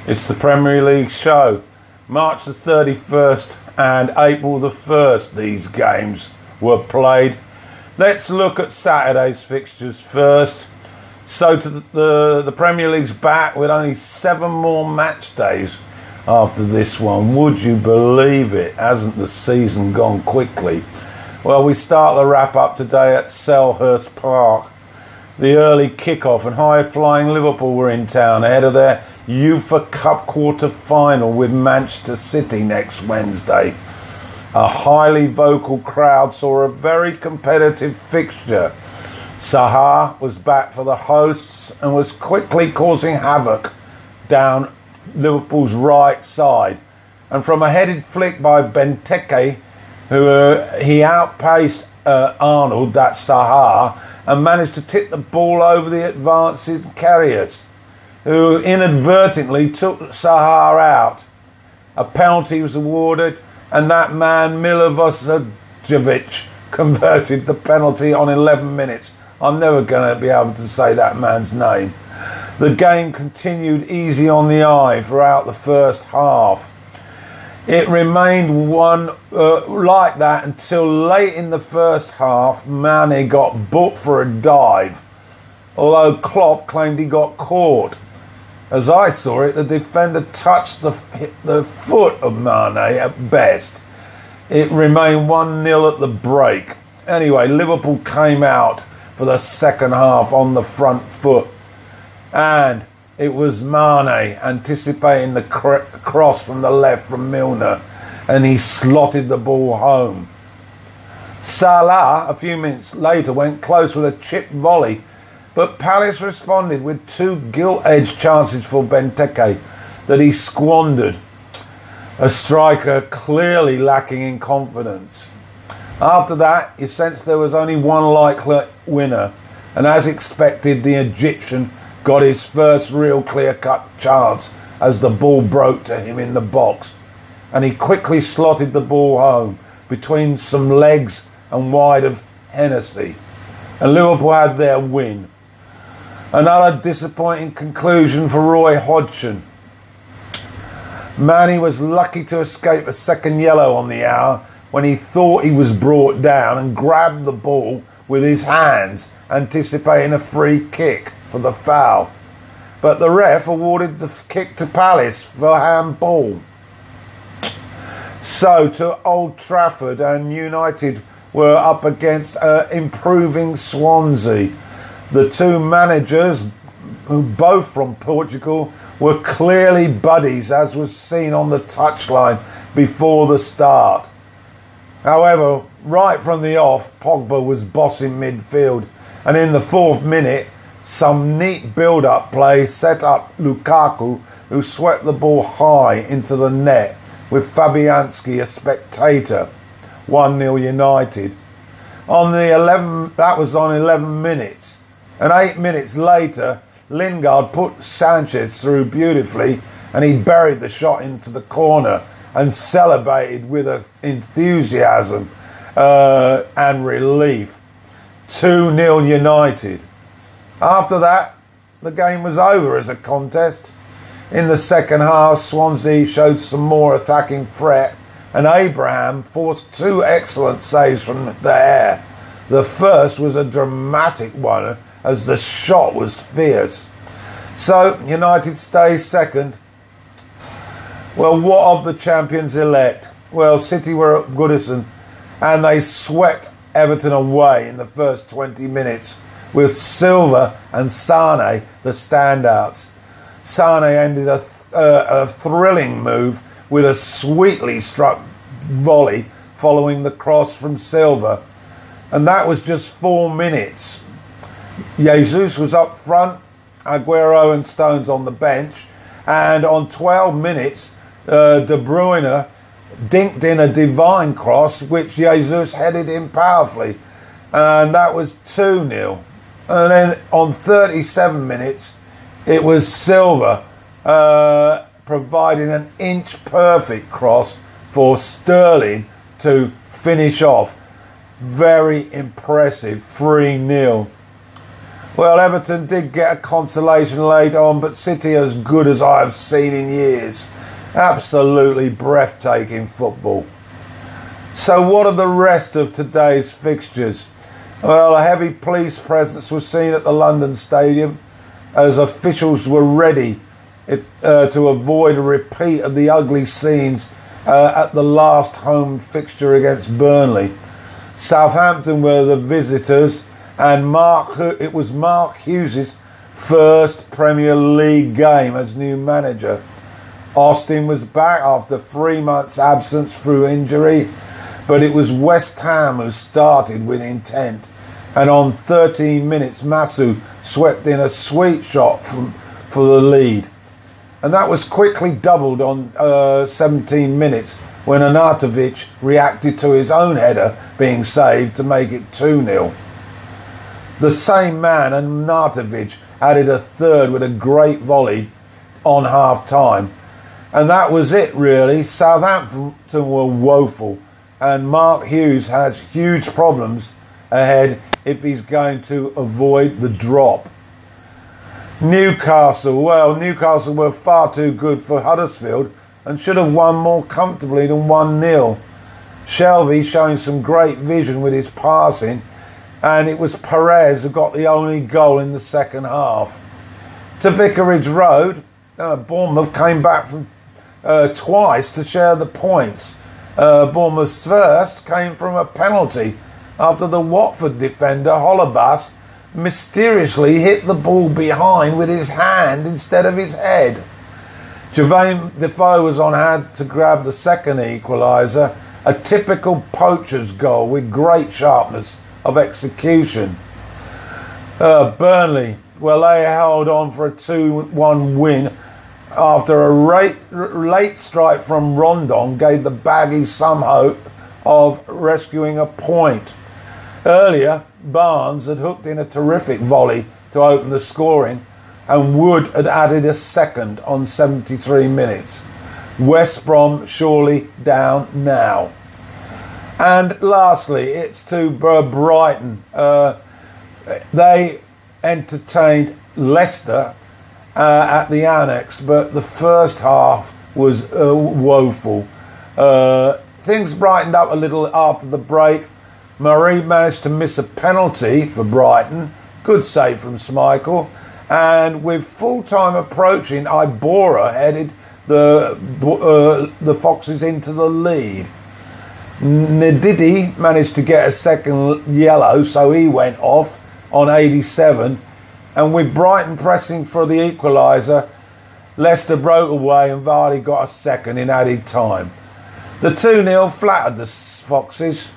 It's the Premier League show. March the 31st and April the 1st these games were played. Let's look at Saturday's fixtures first. So to the Premier League's back with only 7 more match days after this one. Would you believe it? Hasn't the season gone quickly? Well, we start the wrap-up today at Selhurst Park. The early kick-off and high-flying Liverpool were in town ahead of their UEFA Cup quarter-final with Manchester City next Wednesday. A highly vocal crowd saw a very competitive fixture. Zaha was back for the hosts and was quickly causing havoc down Liverpool's right side. And from a headed flick by Benteke, he outpaced Arnold, that's Zaha, and managed to tip the ball over the advancing Karius, who inadvertently took Zaha out. A penalty was awarded, and that man Milivojevic converted the penalty on 11 minutes. I'm never going to be able to say that man's name. The game continued easy on the eye throughout the first half. It remained one like that until late in the first half. Mane got booked for a dive, although Klopp claimed he got caught. As I saw it, the defender touched the foot of Mane at best. It remained 1-0 at the break. Anyway, Liverpool came out for the second half on the front foot. And it was Mane anticipating the cross from the left from Milner, and he slotted the ball home. Salah, a few minutes later, went close with a chip volley, but Palace responded with 2 gilt-edged chances for Benteke that he squandered. A striker clearly lacking in confidence. After that, you sensed there was only one likely winner, and as expected, the Egyptian got his first real clear-cut chance as the ball broke to him in the box, and he quickly slotted the ball home between some legs and wide of Hennessy, and Liverpool had their win. Another disappointing conclusion for Roy Hodgson. Mane was lucky to escape a second yellow on the hour when he thought he was brought down and grabbed the ball with his hands, anticipating a free kick for the foul. But the ref awarded the kick to Palace for handball. So to Old Trafford, and United were up against improving Swansea. The two managers, who both from Portugal, were clearly buddies, as was seen on the touchline before the start. However, right from the off, Pogba was bossing midfield, and in the 4th minute, some neat build-up play set up Lukaku, who swept the ball high into the net, with Fabianski a spectator. 1-0 United. That was on 11 minutes. And 8 minutes later, Lingard put Sanchez through beautifully, and he buried the shot into the corner and celebrated with enthusiasm and relief. 2-0 United. After that, the game was over as a contest. In the second half, Swansea showed some more attacking threat, and Abraham forced 2 excellent saves from the air. The first was a dramatic one, as the shot was fierce. So, United stays second. Well, what of the champions-elect? Well, City were at Goodison, and they swept Everton away in the first 20 minutes, with Silva and Sane the standouts. Sane ended a thrilling move with a sweetly struck volley following the cross from Silva. And that was just 4 minutes. Jesus was up front, Aguero and Stones on the bench, and on 12 minutes, De Bruyne dinked in a divine cross, which Jesus headed in powerfully, and that was 2-0. And then on 37 minutes, it was Silva providing an inch-perfect cross for Sterling to finish off. Very impressive, 3-0. Well, Everton did get a consolation late on, but City as good as I've seen in years. Absolutely breathtaking football. So what are the rest of today's fixtures? Well, a heavy police presence was seen at the London Stadium as officials were ready to avoid a repeat of the ugly scenes at the last home fixture against Burnley. Southampton were the visitors, and it was Mark Hughes' first Premier League game as new manager. Austin was back after 3 months' absence through injury, but it was West Ham who started with intent, and on 13 minutes Masu swept in a sweet shot for the lead. And that was quickly doubled on 17 minutes when Arnautovic reacted to his own header being saved to make it 2-0. The same man, Arnautovic, added a third with a great volley on half-time. And that was it, really. Southampton were woeful, and Mark Hughes has huge problems ahead if he's going to avoid the drop. Newcastle were far too good for Huddersfield and should have won more comfortably than 1-0. Shelvey showing some great vision with his passing, and it was Perez who got the only goal in the second half. To Vicarage Road, Bournemouth came back from twice to share the points. Bournemouth's first came from a penalty after the Watford defender Holebas mysteriously hit the ball behind with his hand instead of his head. Jermaine Defoe was on hand to grab the second equaliser, a typical poacher's goal with great sharpness of execution. Burnley, well, they held on for a 2-1 win after a late strike from Rondon gave the Baggies some hope of rescuing a point. Earlier, Barnes had hooked in a terrific volley to open the scoring, and Wood had added a second on 73 minutes. West Brom surely down now. And lastly, it's to Brighton. They entertained Leicester at the Annex, but the first half was woeful. Things brightened up a little after the break. Murray managed to miss a penalty for Brighton. Good save from Schmeichel. And with full time approaching, Ibora headed the Foxes into the lead. Ndidi managed to get a second yellow, so he went off on 87. And with Brighton pressing for the equaliser, Leicester broke away and Vardy got a second in added time. The 2-0 flattered the Foxes,